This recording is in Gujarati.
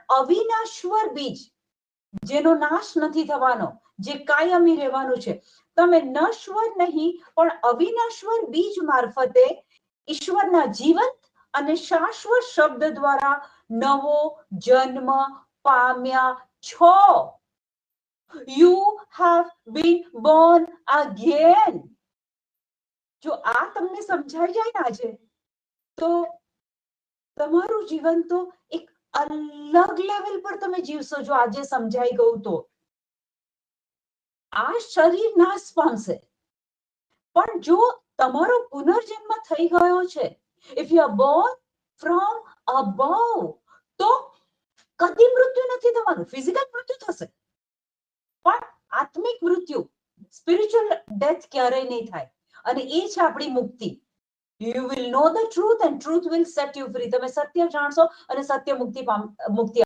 અવિનાશ્વર બીજ, જેનો નાશ નથી થવાનો, જે કાયમી રહેવાનું છે, તમે નશ્વર નહીં પણ અવિનાશ્વર બીજ મારફતે ઈશ્વરના જીવંત અને શાશ્વત શબ્દ દ્વારા નવો જન્મ પામ્યા છો. You have been Born again. જો આ તમને સમજાઈ જાય ને આજે, તો તમારું જીવન તો એક અલગ લેવલ પર તમે જીવશો. જો આજે સમજાઈ ગયું તો આ શરીર નાશ પામશે, પણ જો તમારો પુનર્જન્મ થઈ ગયો છે, if you are Born from above, તો કદી મૃત્યુ નથી થવાનું. ફિઝિકલ મૃત્યુ થશે, પણ આત્મિક મૃત્યુ, સ્પિરિચ્યુઅલ ડેથ ક્યારેય નહીં થાય. અને એ છે આપણી મુક્તિ. You will know the truth and truth will set you free. તમે સત્ય જાણશો અને સત્ય મુક્તિ